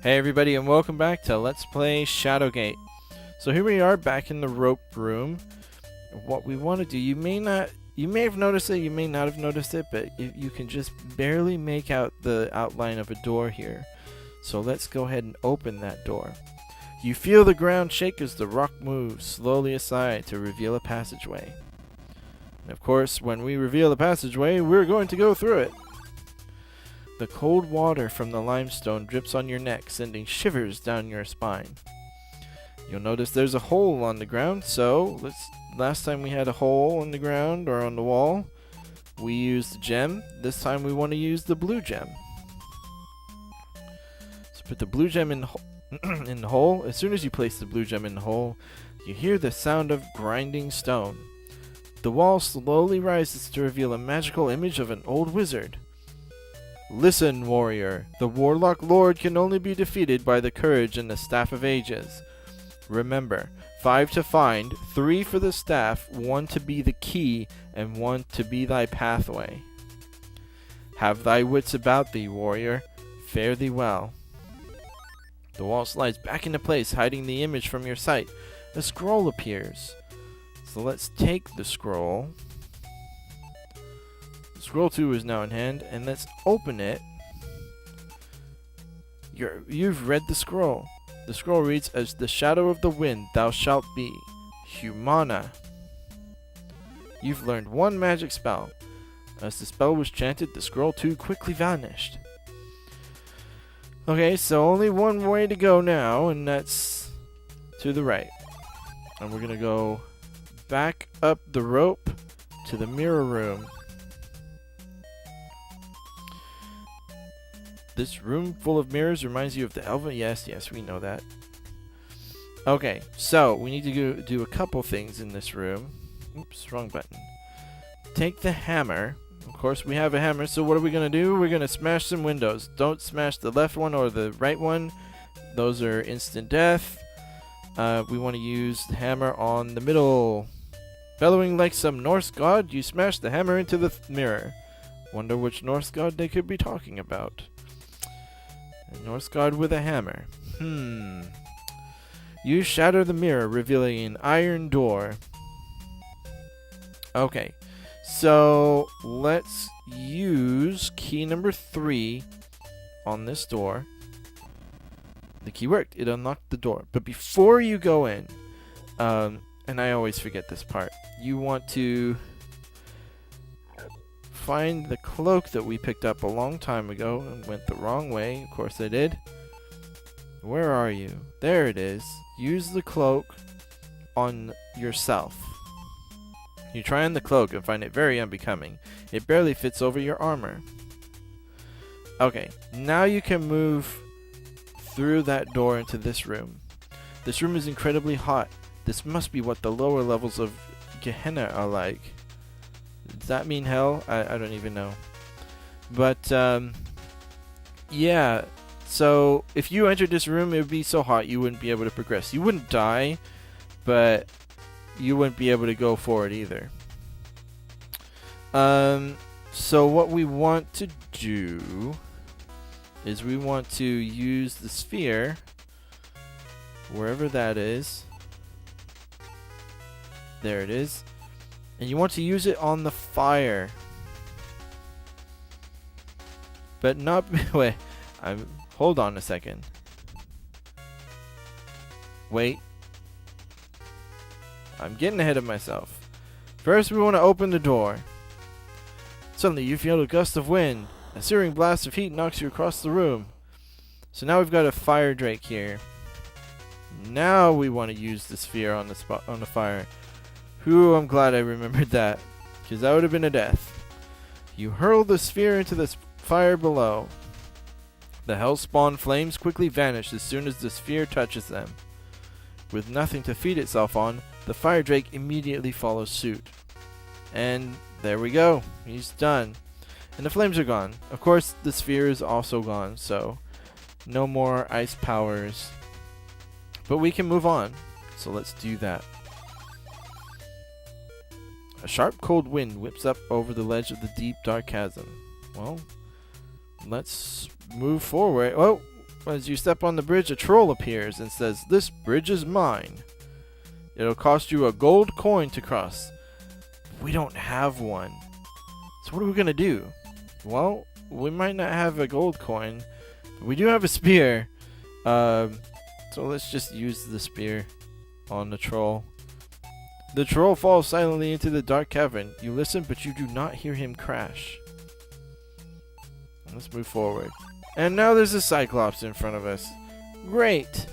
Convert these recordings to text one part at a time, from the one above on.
Hey everybody, and welcome back to Let's Play Shadowgate. So here we are back in the rope room. What we want to do, you may have noticed it, you may not have noticed it, but you can just barely make out the outline of a door here. So let's go ahead and open that door. You feel the ground shake as the rock moves slowly aside to reveal a passageway. And of course, when we reveal the passageway, we're going to go through it. The cold water from the limestone drips on your neck, sending shivers down your spine. You'll notice there's a hole on the ground, so last time we had a hole on the ground or on the wall, we used the gem. This time we want to use the blue gem. So put the blue gem in the hole. As soon as you place the blue gem in the hole, you hear the sound of grinding stone. The wall slowly rises to reveal a magical image of an old wizard. Listen, warrior. The Warlock Lord can only be defeated by the courage and the Staff of Ages. Remember, 5 to find, 3 for the staff, 1 to be the key, and 1 to be thy pathway. Have thy wits about thee, warrior. Fare thee well. The wall slides back into place, hiding the image from your sight. A scroll appears. So let's take the scroll. Scroll 2 is now in hand, and let's open it. You've read the scroll. The scroll reads, "As the shadow of the wind thou shalt be, Humana." You've learned 1 magic spell. As the spell was chanted, the scroll 2 quickly vanished. Okay, so only one way to go now, and that's to the right. And we're going to go back up the rope to the mirror room. This room full of mirrors reminds you of the Elva? Yes, we know that. Okay, so we need to go do a couple things in this room. Oops, wrong button. Take the hammer. Of course, we have a hammer, so what are we going to do? We're going to smash some windows. Don't smash the left one or the right one. Those are instant death. We want to use the hammer on the middle. Bellowing like some Norse god, you smash the hammer into the mirror. Wonder which Norse god they could be talking about. A Norse god with a hammer. You shatter the mirror, revealing an iron door. Okay, so let's use key number 3 on this door. The key worked. It unlocked the door. But before you go in, and I always forget this part, you want to find the cloak that we picked up a long time ago and went the wrong way. Of course I did. Where are you? There it is. Use the cloak on yourself. You try on the cloak and find it very unbecoming. It barely fits over your armor. Okay, now you can move through that door into this room. This room is incredibly hot. This must be what the lower levels of Gehenna are like. Does that mean hell? I don't even know. But, yeah. So, if you entered this room, it would be so hot you wouldn't be able to progress. You wouldn't die, but you wouldn't be able to go forward either. So what we want to do is we want to use the sphere, wherever that is. There it is. And you want to use it on the fire. But not... Wait. Hold on a second. Wait. I'm getting ahead of myself. First, we want to open the door. Suddenly, you feel a gust of wind. A searing blast of heat knocks you across the room. So now we've got a fire drake here. Now we want to use the sphere on the fire. Whew, I'm glad I remembered that, because that would have been a death. You hurl the sphere into the fire below. The hellspawn flames quickly vanish as soon as the sphere touches them. With nothing to feed itself on, the fire drake immediately follows suit. And there we go. He's done. And the flames are gone. Of course, the sphere is also gone, so no more ice powers. But we can move on. So let's do that. A sharp cold wind whips up over the ledge of the deep dark chasm. Well, let's move forward. Oh, As you step on the bridge, a troll appears and says, "This bridge is mine. It'll cost you a gold coin to cross." We don't have one. So what are we going to do? Well, we might not have a gold coin, but we do have a spear. So let's just use the spear on the troll. The troll falls silently into the dark cavern. You listen, but you do not hear him crash. Let's move forward. And now there's a Cyclops in front of us. Great!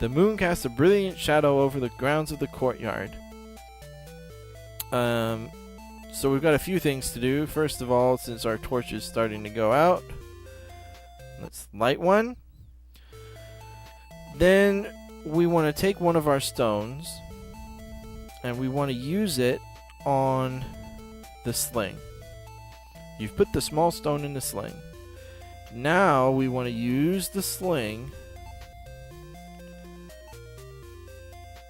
The moon casts a brilliant shadow over the grounds of the courtyard. So we've got a few things to do. First of all, since our torch is starting to go out, let's light one. Then we want to take one of our stones and we want to use it on the sling. You've put the small stone in the sling. Now we want to use the sling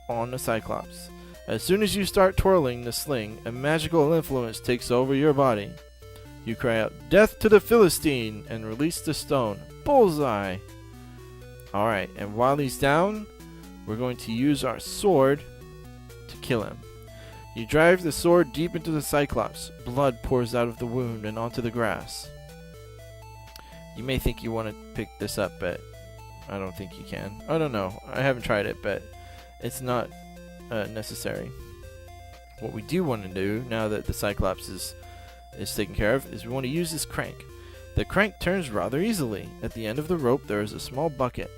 on the Cyclops. As soon as you start twirling the sling, a magical influence takes over your body. You cry out, "Death to the Philistine!" and release the stone. Bullseye! Alright, and while he's down, we're going to use our sword to kill him. You drive the sword deep into the Cyclops. Blood pours out of the wound and onto the grass. You may think you want to pick this up, but I don't think you can. I don't know. I haven't tried it, but it's not necessary. What we do want to do, now that the Cyclops is taken care of, is we want to use this crank. The crank turns rather easily. At the end of the rope, there is a small bucket.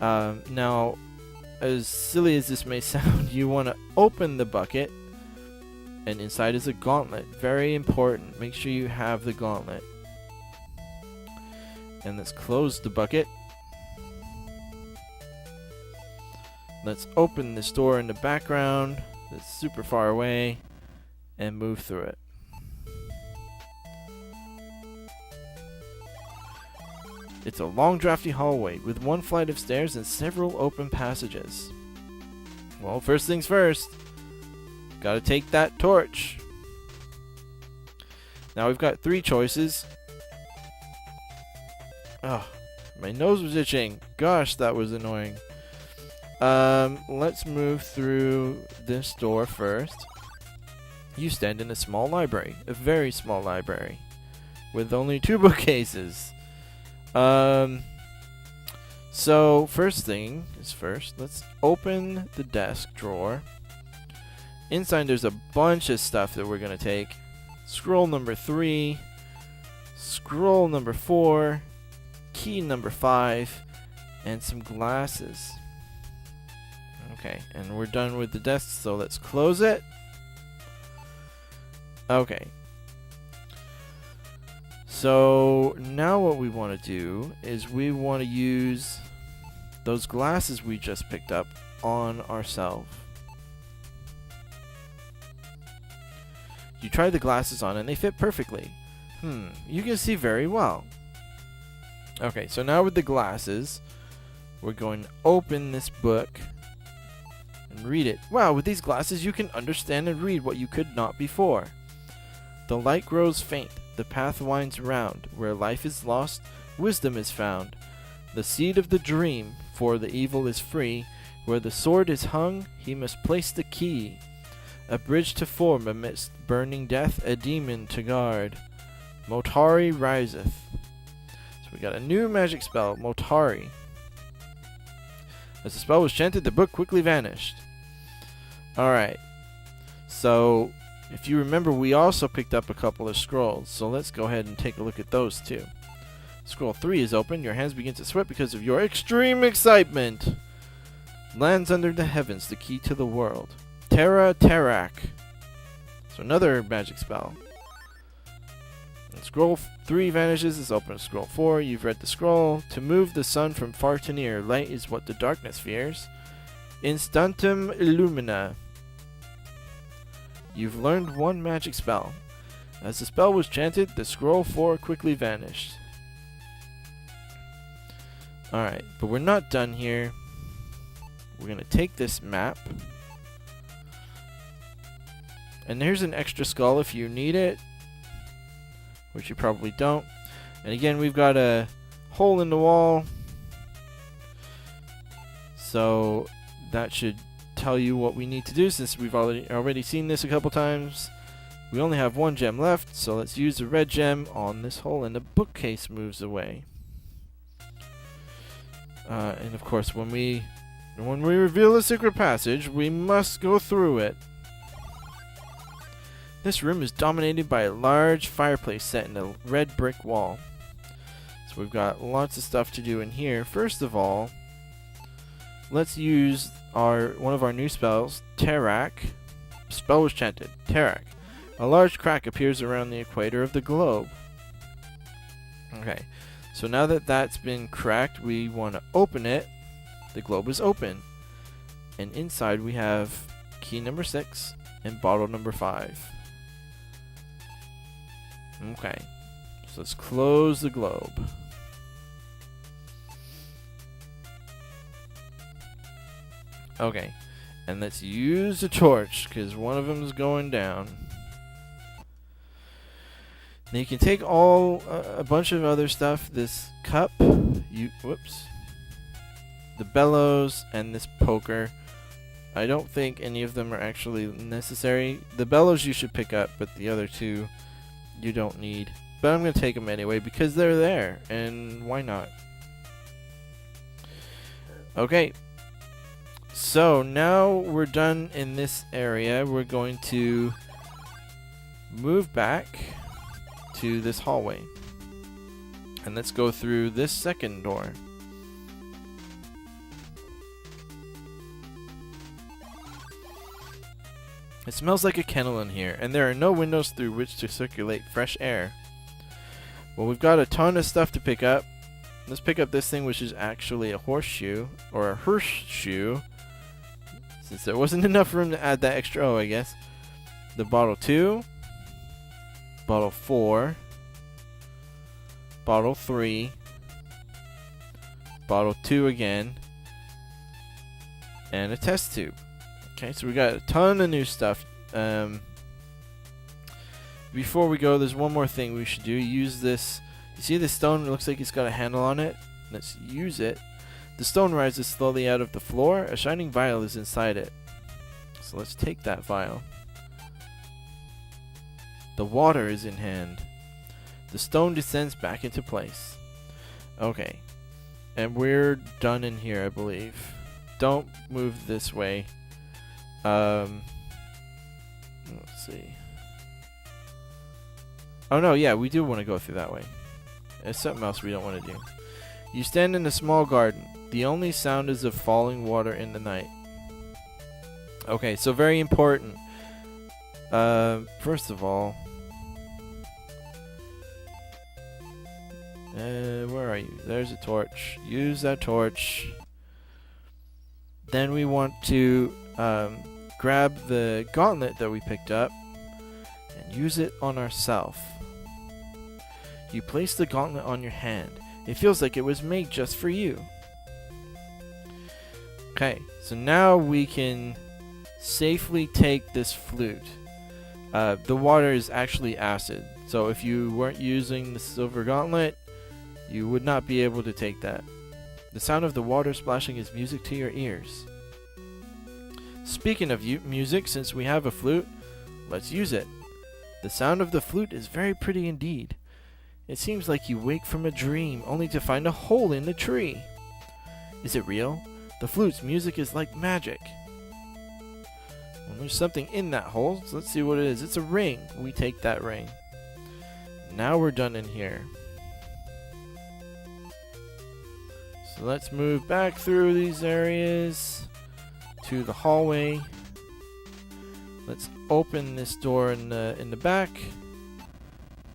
Now, as silly as this may sound, you want to open the bucket, and inside is a gauntlet. Very important. Make sure you have the gauntlet. And let's close the bucket. Let's open this door in the background that's super far away and move through it. It's a long, drafty hallway with one flight of stairs and several open passages. Well, first things first. Gotta take that torch. Now we've got 3 choices. Oh, my nose was itching. Gosh, that was annoying. Let's move through this door first. You stand in a small library, a very small library, with only 2 bookcases. So first thing is first, let's open the desk drawer. Inside there's a bunch of stuff that we're gonna take. Scroll number 3, scroll number 4, key number 5, and some glasses. Okay, and we're done with the desk, so let's close it. Okay. So now what we want to do is we want to use those glasses we just picked up on ourselves. You try the glasses on and they fit perfectly. You can see very well. Okay, so now with the glasses, we're going to open this book and read it. Wow, with these glasses you can understand and read what you could not before. The light grows faint, the path winds round. Where life is lost, wisdom is found. The seed of the dream, for the evil is free. Where the sword is hung, he must place the key. A bridge to form amidst burning death, a demon to guard. Motari riseth. So we got a new magic spell, Motari. As the spell was chanted, the book quickly vanished. Alright. So, if you remember, we also picked up a couple of scrolls. So let's go ahead and take a look at those too. Scroll 3 is open. Your hands begin to sweat because of your extreme excitement. Lands under the heavens, the key to the world. Terra Terrak. So another magic spell. And scroll 3 vanishes. It's open to scroll 4. You've read the scroll. To move the sun from far to near, light is what the darkness fears. Instantum Illumina. You've learned 1 magic spell. As the spell was chanted, the scroll 4 quickly vanished. Alright, but we're not done here. We're going to take this map. And there's an extra skull if you need it, which you probably don't. And again, we've got a hole in the wall. So that should tell you what we need to do, since we've already seen this a couple times. We only have one gem left, so let's use the red gem on this hole, and the bookcase moves away. And of course, when we reveal the secret passage, we must go through it. This room is dominated by a large fireplace set in a red brick wall. So we've got lots of stuff to do in here. First of all, let's use one of our new spells, Tarak. Spell was chanted. Tarak. A large crack appears around the equator of the globe. Okay, so now that that's been cracked, we want to open it. The globe is open. And inside we have key number 6 and bottle number 5. Okay, so let's close the globe. Okay, and let's use the torch, because one of them is going down. Now you can take a bunch of other stuff. This cup, the bellows, and this poker. I don't think any of them are actually necessary. The bellows you should pick up, but the other two you don't need. But I'm going to take them anyway because they're there, and why not? Okay. So now we're done in this area. We're going to move back to this hallway. And let's go through this second door. It smells like a kennel in here, and there are no windows through which to circulate fresh air. Well, we've got a ton of stuff to pick up. Let's pick up this thing, which is actually a horseshoe, or a horseshoe, since there wasn't enough room to add that extra O, I guess. The bottle 2, bottle 4, bottle 3, bottle 2 again, and a test tube. Okay, so we got a ton of new stuff. Before we go, there's one more thing we should do. Use this. You see this stone? It looks like it's got a handle on it. Let's use it. The stone rises slowly out of the floor. A shining vial is inside it. So let's take that vial. The water is in hand. The stone descends back into place. Okay. And we're done in here, I believe. Don't move this way. Let's see. Oh no, yeah, we do want to go through that way. There's something else we don't want to do. You stand in a small garden. The only sound is of falling water in the night. Okay, so very important. First of all, where are you? There's a torch. Use that torch. Then we want to grab the gauntlet that we picked up and use it on ourselves. You place the gauntlet on your hand. It feels like it was made just for you. Okay, so now we can safely take this flute. The water is actually acid, so if you weren't using the silver gauntlet, you would not be able to take that. The sound of the water splashing is music to your ears. Speaking of music, since we have a flute, let's use it. The sound of the flute is very pretty indeed. It seems like you wake from a dream only to find a hole in the tree. Is it real? The flute's music is like magic. Well, there's something in that hole, so let's see what it is. It's a ring. We take that ring. Now we're done in here. So let's move back through these areas to the hallway. Let's open this door in the back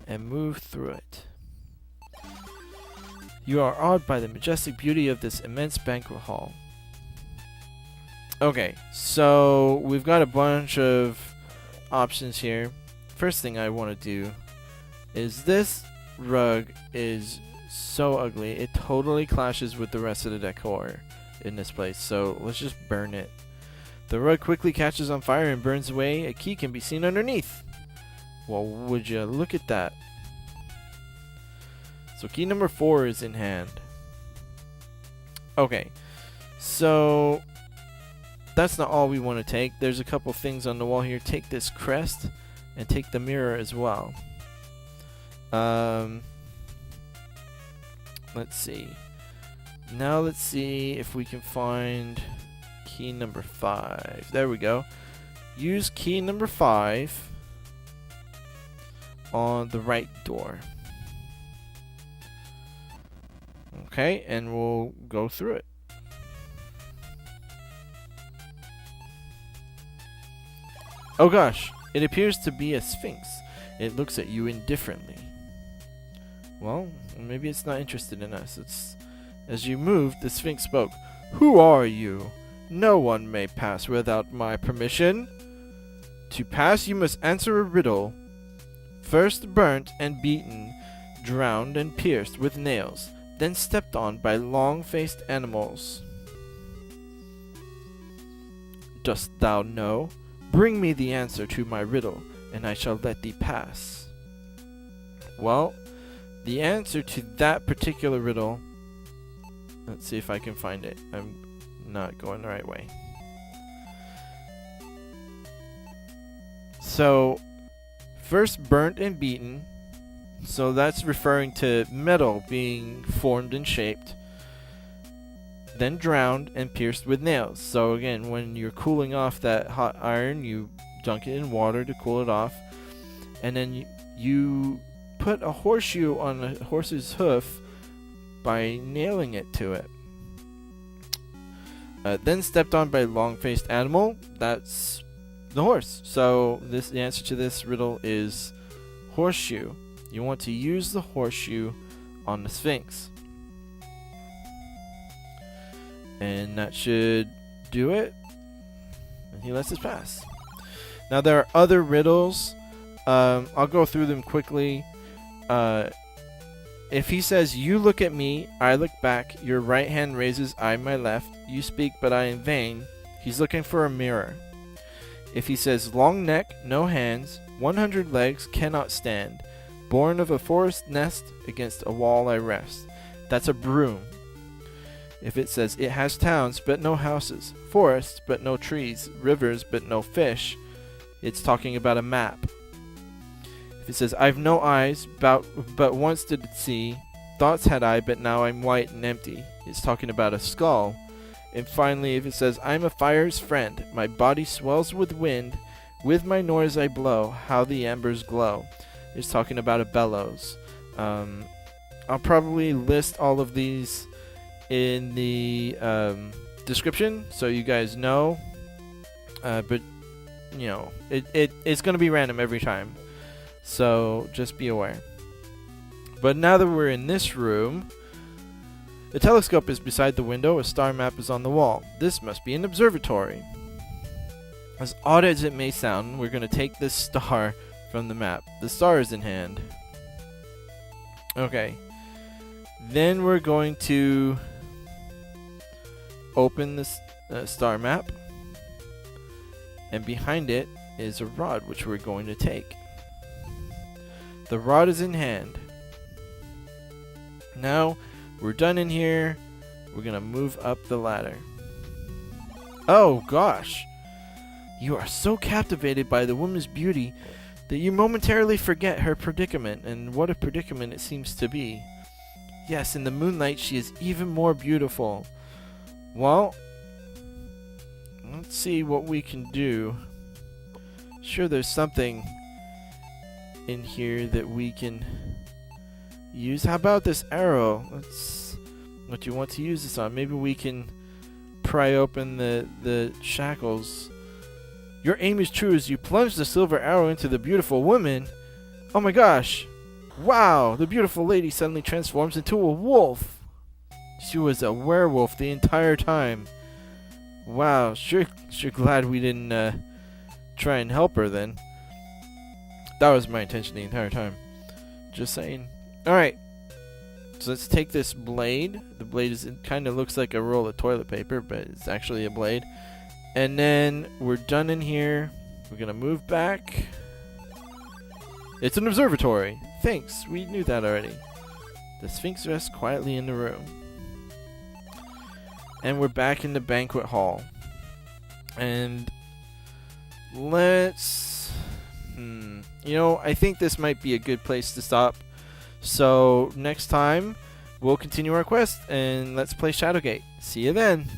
and move through it. You are awed by the majestic beauty of this immense banquet hall. Okay, so we've got a bunch of options here. First thing I want to do is this rug is so ugly. It totally clashes with the rest of the decor in this place, so let's just burn it. The rug quickly catches on fire and burns away. A key can be seen underneath. Well, would you look at that? So key number 4 is in hand. Okay, so that's not all we want to take. There's a couple things on the wall here. Take this crest and take the mirror as well. Let's see. Now let's see if we can find key number 5. There we go. Use key number 5 on the right door. Okay, and we'll go through it. Oh gosh, it appears to be a Sphinx. It looks at you indifferently. Well, maybe it's not interested in us. As you moved, the Sphinx spoke. Who are you? No one may pass without my permission. To pass, you must answer a riddle. First burnt and beaten, drowned and pierced with nails, then stepped on by long-faced animals. Dost thou know? Bring me the answer to my riddle, and I shall let thee pass. Well, the answer to that particular riddle, let's see if I can find it. I'm not going the right way. So, first burnt and beaten, so that's referring to metal being formed and shaped. Then drowned and pierced with nails. So again, when you're cooling off that hot iron, you dunk it in water to cool it off. And then you put a horseshoe on a horse's hoof by nailing it to it. Then stepped on by a long-faced animal. That's the horse. So the answer to this riddle is horseshoe. You want to use the horseshoe on the Sphinx. And that should do it. And he lets us pass. Now there are other riddles. I'll go through them quickly. If he says, you look at me, I look back, your right hand raises, I my left, you speak but I in vain, he's looking for a mirror. If he says, long neck, no hands, 100 legs, cannot stand, born of a forest nest, against a wall I rest, that's a broom. If it says, it has towns but no houses, forests but no trees, rivers but no fish, it's talking about a map. If it says, I've no eyes, but once did see, thoughts had I, but now I'm white and empty, it's talking about a skull. And finally, if it says, I'm a fire's friend, my body swells with wind, with my noise I blow, how the embers glow, it's talking about a bellows. I'll probably list all of these in the description so you guys know, but you know, it's going to be random every time, so just be aware. But now that we're in this room, the telescope is beside the window, a star map is on the wall. This must be an observatory. As odd as it may sound, we're going to take this star from the map. The star is in hand. Okay. Then we're going to open this star map. And behind it is a rod, which we're going to take. The rod is in hand. Now, we're done in here. We're going to move up the ladder. Oh, gosh. You are so captivated by the woman's beauty that you momentarily forget her predicament, and what a predicament it seems to be. Yes, in the moonlight she is even more beautiful. Well, let's see what we can do. Sure, there's something in here that we can use. How about this arrow? That's what you want to use this on. Maybe we can pry open the shackles. Your aim is true as you plunge the silver arrow into the beautiful woman. Oh my gosh. Wow, the beautiful lady suddenly transforms into a wolf. She was a werewolf the entire time. Wow, sure glad we didn't try and help her then. That was my intention the entire time. Just saying. Alright. So let's take this blade. The blade kind of looks like a roll of toilet paper, but it's actually a blade. And then we're done in here. We're going to move back. It's an observatory. Thanks, we knew that already. The Sphinx rests quietly in the room. And we're back in the Banquet Hall. And let's... I think this might be a good place to stop. So next time, we'll continue our quest and let's play Shadowgate. See you then.